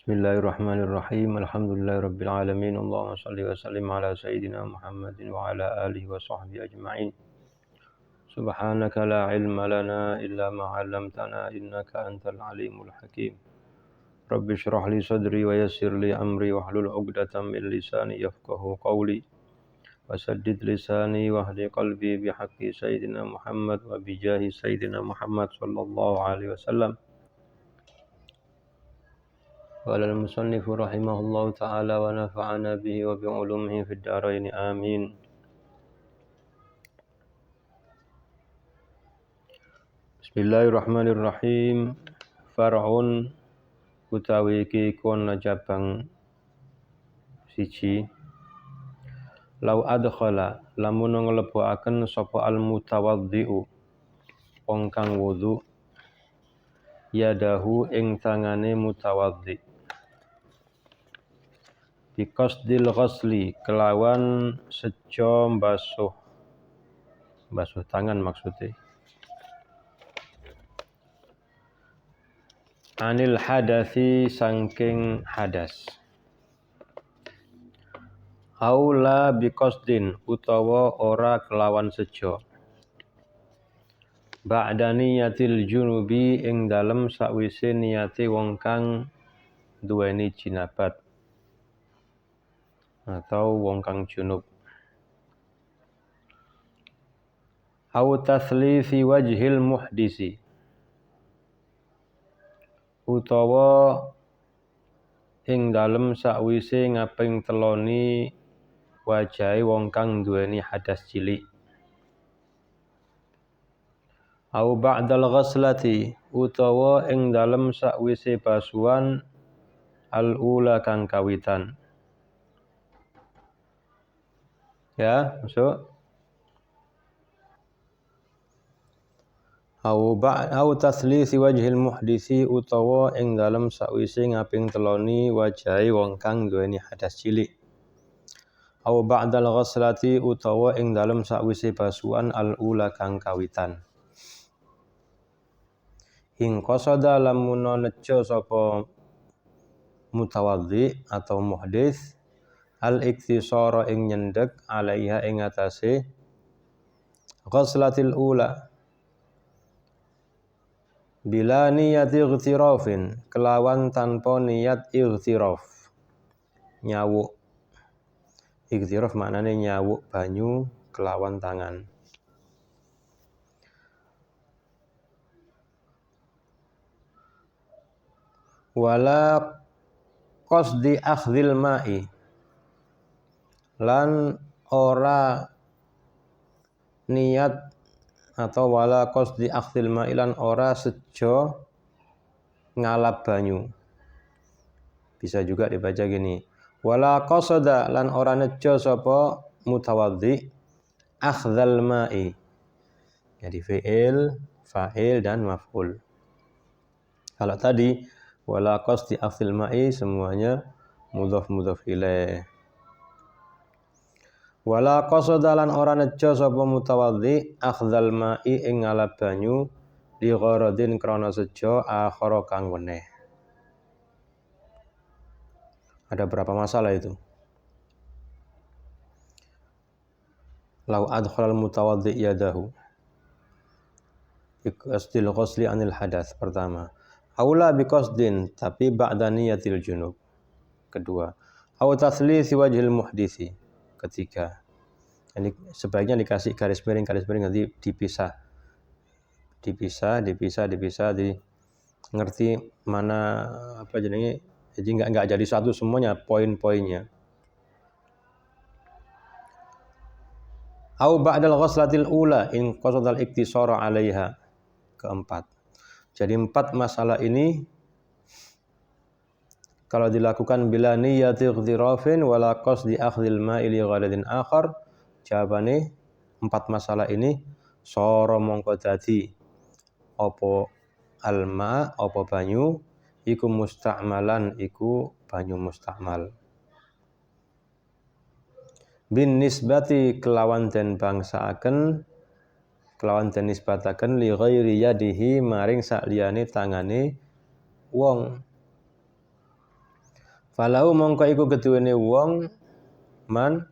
Bismillahirrahmanirrahim. Alhamdulillahirabbil alamin. Allahumma shalli wa sallim ala sayyidina Muhammadin wa ala alihi wa sahbihi ajma'in. Subhanaka la ilma lana illa ma 'allamtana innaka antal alimul hakim. Rabbi shrah li sadri wa yassir li amri wahlul 'uqdatam min lisani yafqahu qawli. Wasaddid lisani wahdi qalbi bihaqqi sayyidina Muhammad wa bijahi sayyidina Muhammad sallallahu alaihi wasallam. Qala al-musannifu rahimahullahu ta'ala wa nafa'ana bihi wa bi'ulumihi fid dharain amin. Bismillahirrahmanirrahim. Far'un utawi iki kono cabang siji. Lau adkhala lamun nglebokaken sapa al-mutawaddi'u wong kang wudu yadahu ing tangane mutawaddi' biqasdil ghasli kelawan sejo basuh tangan maksudnya anil hadasi sangking hadas aula biqasdin utawa ora kelawan sejo ba'da niyatil junubi ing dalem sakwise niyate wong kang duweni jinabat atau wong kang junub. Au taslisi wajhil muhdisi utawa ing dalem sakwise ngaping teloni wajahe wong kang duweni hadas cilik. Au ba'dal ghaslati utawa ing dalem sakwise basuhan al-ula kang kawitan. Ya, masuk. Au taslisi wajhil muhdisi utawa ing dalem sakwise ngaping teloni wajahe wong kang duweni hadas cilik. Au ba'dal ghaslati utawa ing dalem sakwise basuhan al-ula kang kawitan. Ing qasada lamun nejo sapa mutawaddi atau muhdis al-iktisara ing nyendek alaiha ing atase ghaslatil ula bila niyati ightirafin kelawan tanpa niat ightiraf nyawuk. Ightiraf maknane nyawuk banyu kelawan tangan. Wala qasdi akhdhil ma'i lan ora niat atau wala qasdi akhdhil ma'i lan ora sejo ngalap banyu. Bisa juga dibaca gini. Wala qasada lan ora nejo sapa mutawaddi akhdhal ma'i. Jadi fi'il, fa'il dan maf'ul. Kalau tadi wala qasdi akhdhil ma'i semuanya mudhaf ilaih. Wala qasada lan ora nejo sapa mutawaddi akhdhal ma'i ing ngalap banyu li gharadin krana sejo akhara kang weneh. Ada berapa masalah itu? Lau adkhalal mutawaddi yadahu biqasdil ghusli anil hadas pertama. Aula biqasdin tapi ba'da niyatil junub. Kedua. Au taslisi wajhil muhdisi. Ketiga. Ini sebaiknya dikasih garis miring nanti dipisah. Dipisah ngerti mana apa jenenge. Jadi enggak jadi satu semuanya poin-poinnya. Au ba'dal ghaslatil ula in qasadal iktisara 'alaiha. Keempat. Jadi 4 masalah ini kalau dilakukan bila niyati ightirafin wala qasdi akhdhil ma'i li gharadin akhar, jawabane 4 masalah ini sara mongko dadi apa alma apa banyu iku musta'malan iku banyu musta'mal. Bin nisbati kelawan den bangsaaken kelawan den nisbataken li ghairi yadihi maring sakliyane tangane wong. Falahu mongko iku keduwene wong man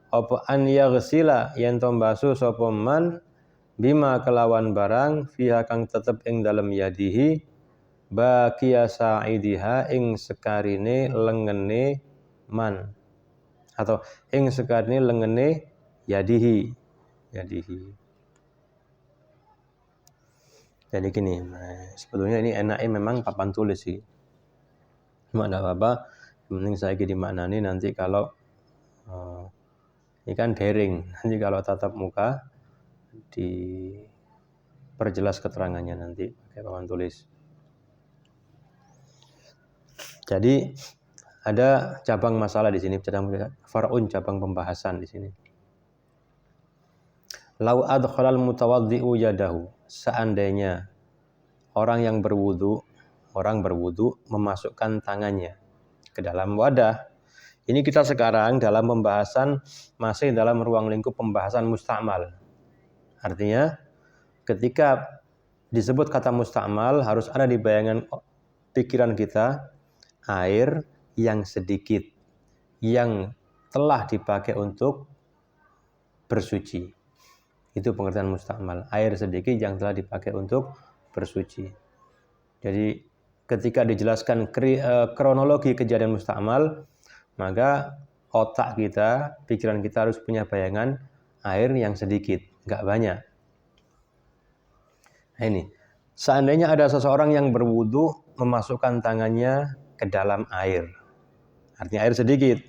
apa an yaghsila yen to mbasuh sapa man bima kelawan barang fiha kang tetep ing dalem yadihi baqiya sa'idiha ing sekarine lengene man atau ing sekarine lengene yadihi. Jadi gini, sebetulnya ini enaknya memang papan tulis sih. Cuma enggak apa-apa, yang penting saya dimaknani nanti kalau ini kan daring, nanti kalau tatap muka diperjelas keterangannya nanti pakai papan tulis. Jadi ada cabang masalah di sini, far'un cabang pembahasan di sini. Lau adkhalal mutawaddi'u yadahu, seandainya orang berwudu memasukkan tangannya ke dalam wadah. Ini kita sekarang dalam pembahasan, masih dalam ruang lingkup pembahasan musta'mal. Artinya ketika disebut kata musta'mal harus ada di bayangan pikiran kita air yang sedikit yang telah dipakai untuk bersuci. Itu pengertian musta'mal, air sedikit yang telah dipakai untuk bersuci. Jadi ketika dijelaskan kronologi kejadian musta'mal, maka otak kita, pikiran kita harus punya bayangan air yang sedikit, enggak banyak. Nah ini, seandainya ada seseorang yang berwudu memasukkan tangannya ke dalam air, artinya air sedikit,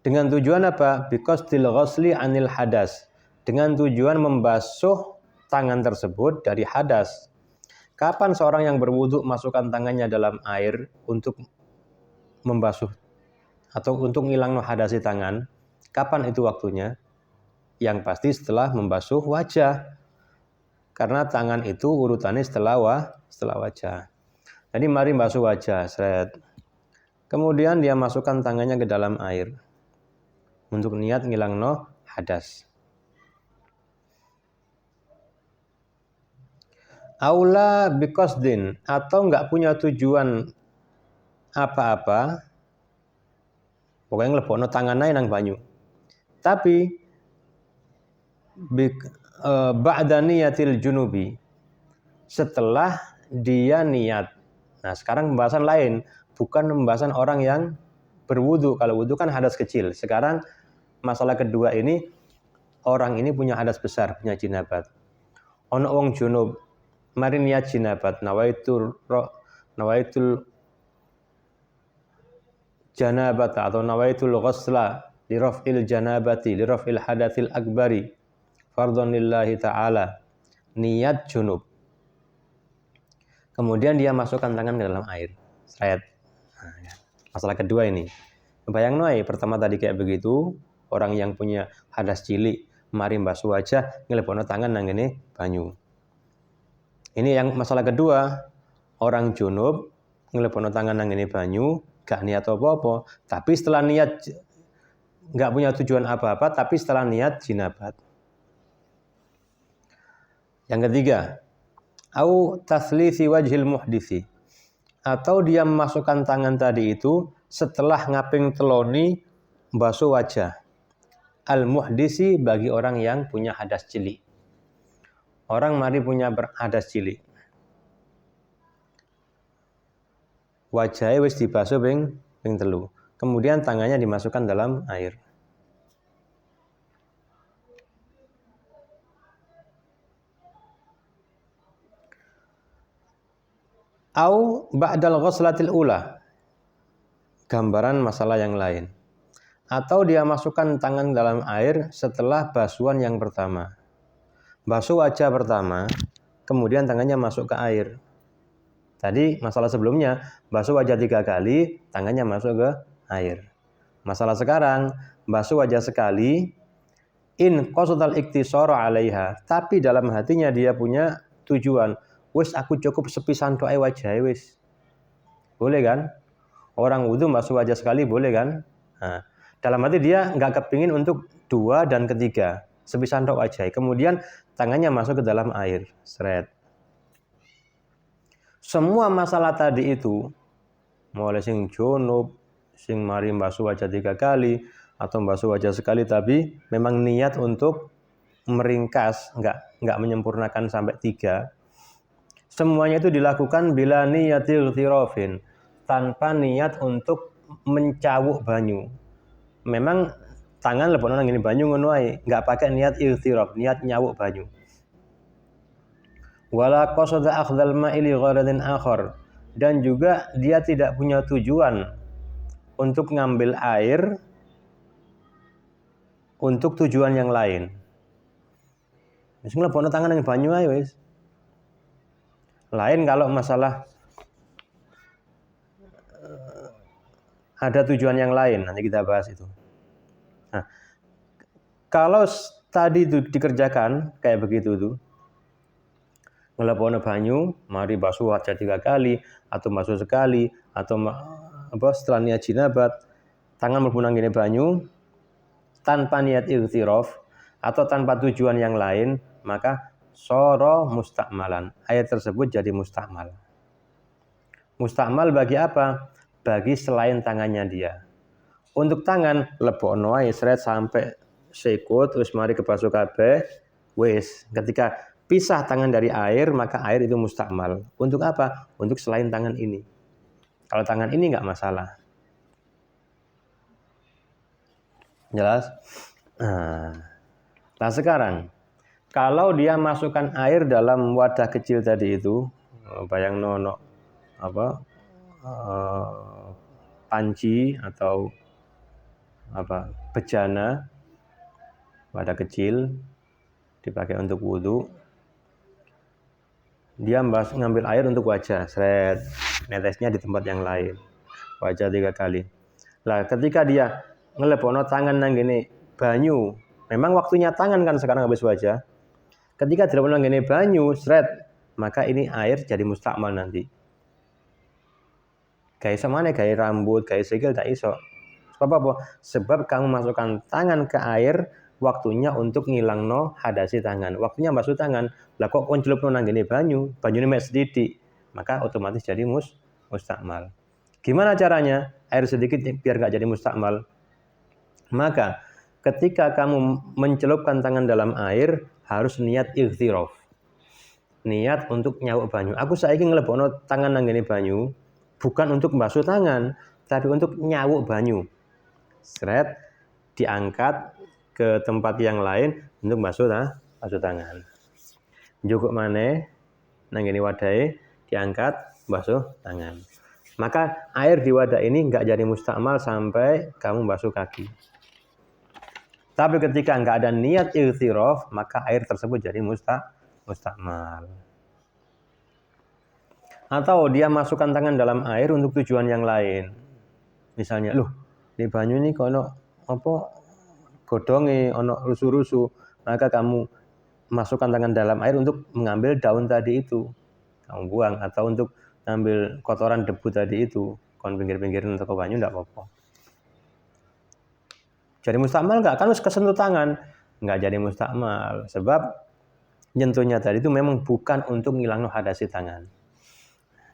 dengan tujuan apa? Biqasdil ghusli anil hadas, dengan tujuan membasuh tangan tersebut dari hadas. Kapan seorang yang berwudu masukkan tangannya dalam air untuk membasuh atau untuk ngilang hadasi tangan? Kapan itu waktunya? Yang pasti setelah membasuh wajah. Karena tangan itu urutannya setelah wajah. Jadi mari basuh wajah, seret. Kemudian dia masukkan tangannya ke dalam air untuk niat ngilangno hadas. Aula biqasdin, atau enggak punya tujuan apa-apa, pokoknya ngelebokno tangannya nang banyu. Tapi ba'da niyatil junubi, setelah dia niat. Nah, sekarang pembahasan lain, bukan pembahasan orang yang berwudu. Kalau wudu kan hadas kecil. Sekarang masalah kedua ini, orang ini punya hadas besar, punya jinabat. Ono wong junub, mari niat jinabat, nawaitul janabata atau nawaitul ghusla liraf'il janabati liraf'il hadatsil akbari fardhon lillahi ta'ala, niat junub. Kemudian dia masukkan tangan ke dalam air, seret. Nah, ya. Masalah kedua ini, bayang noy, pertama tadi kayak begitu, orang yang punya hadas cilik mari basuh wajah ngelebono tangan nang ngene banyu. Ini yang masalah kedua, orang junub ngelebono tangan nang ngene banyu, gak niat apa-apa, tapi setelah niat gak punya tujuan apa-apa, tapi setelah niat jinabat. Yang ketiga, au taslisi wajhil muhdisi, atau dia memasukkan tangan tadi itu setelah ngaping teloni basuh wajah. Al muhdisi bagi orang yang punya hadas cilik. Orang mari punya hadas cilik. Wajahnya wis dibasuh ping telu. Kemudian tangannya dimasukkan dalam air. Au ba'dal ghuslatil ula. Gambaran masalah yang lain. Atau dia masukkan tangan dalam air setelah basuhan yang pertama. Basuh wajah pertama, kemudian tangannya masuk ke air. Tadi masalah sebelumnya, basuh wajah 3 kali, tangannya masuk ke air. Masalah sekarang, basuh wajah sekali, in qasdal iktisara 'alaiha, tapi dalam hatinya dia punya tujuan, wis aku cukup sepisan tok ae wajahe wis. Boleh kan? Orang wudu basuh wajah sekali boleh kan? Nah, dalam hati dia enggak kepingin untuk 2 dan ketiga, sepisan tok wajahe. Kemudian tangannya masuk ke dalam air, seret. Semua masalah tadi itu mulai sing junub, sing mari basuh wajah 3 kali atau basuh wajah sekali, tapi memang niat untuk meringkas, enggak menyempurnakan sampai 3. Semuanya itu dilakukan bila niyatil tirofin, tanpa niat untuk mencawuk banyu. Memang tangan lebokno nang ngene banyu ngono ae, enggak pakai niat iltiraf, niat nyawuk banyu. Wala qasada akhdhal ma'i li gharadin akhar, dan juga dia tidak punya tujuan untuk ngambil air untuk tujuan yang lain. Wis nglebokno tangan nang banyu ae wis. Lain kalau masalah ada tujuan yang lain, nanti kita bahas itu. Nah, kalau tadi itu dikerjakan kayak begitu tuh, ngelebokno banyu, mari basuh wajah 3 kali atau basuh sekali atau setelah niat jinabat, tangan mlebu nang ngene banyu tanpa niat iltiraf atau tanpa tujuan yang lain, maka soro mustakmalan. Air tersebut jadi mustakmal. Mustakmal bagi apa? Bagi selain tangannya dia. Untuk tangan lebokno ae sret sampai sikut terus mari kebasuh kabeh wis. Ketika pisah tangan dari air, maka air itu mustakmal. Untuk apa? Untuk selain tangan ini. Kalau tangan ini enggak masalah. Jelas? Nah sekarang, kalau dia masukkan air dalam wadah kecil tadi itu, bayang nono panci atau bejana, wadah kecil dipakai untuk wudhu. Dia ngambil air untuk wajah, seret, netesnya di tempat yang lain, wajah 3 kali. Lah ketika dia ngelebokno tangan nang ngene banyu, memang waktunya tangan kan sekarang habis wajah. Ketika dilebokno nang ngene banyu, seret, maka ini air jadi mustakmal nanti. Gak iso maneh gawe rambut, gawe sikil gak iso. Sebab apa? Sebab kamu masukkan tangan ke air, waktunya untuk ngilangno hadasi tangan. Waktunya basuh tangan. Lah kok kon celupno nang ngene banyu, banyune mek sedidik, maka otomatis jadi mustakmal. Gimana caranya? Air sedikit biar enggak jadi mustakmal. Maka ketika kamu mencelupkan tangan dalam air, harus niat ightiraf. Niat untuk nyawuk banyu. Aku saiki nglebokno tangan nang ngene banyu, bukan untuk membasuh tangan, tapi untuk nyawuk banyu. Seret, diangkat ke tempat yang lain untuk basuh tangan. Njukuk maneh nang ngene wadahe, diangkat basuh tangan. Maka air di wadah ini enggak jadi mustakmal sampai kamu basuh kaki. Tapi ketika enggak ada niat iltiraf, maka air tersebut jadi mustakmal. Atau dia masukkan tangan dalam air untuk tujuan yang lain. Misalnya, di banyu ini kono godonge, ono rusu-rusu, maka kamu masukkan tangan dalam air untuk mengambil daun tadi itu. Kamu buang atau untuk ambil kotoran debu tadi itu, kon pinggir-pinggirin teko banyu enggak apa-apa. Jadi mustakmal enggak? Kan harus kesentuh tangan. Enggak jadi mustakmal sebab nyentuhnya tadi itu memang bukan untuk ngilangno hadasi tangan.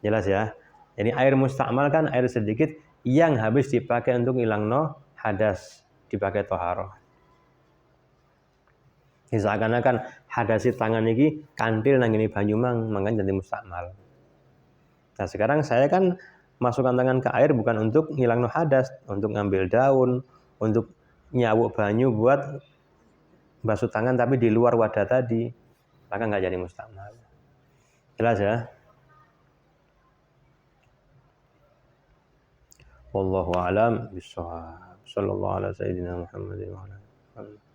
Jelas ya? Jadi air mustakmal kan air sedikit yang habis dipakai untuk ngilangno hadas, dipakai toharoh. Seakan-akan hadasi tangan ini kantil nang ngene banyu mangkan jadi mustakmal. Nah sekarang saya kan masukkan tangan ke air bukan untuk ngilangno hadas, untuk ngambil daun, untuk nyawuk banyu buat basuh tangan tapi di luar wadah tadi, maka nggak jadi mustakmal. Jelas ya? Wallahu a'lam bishawab. Sallallahu ala sayyidina Muhammadin wa ala alihi.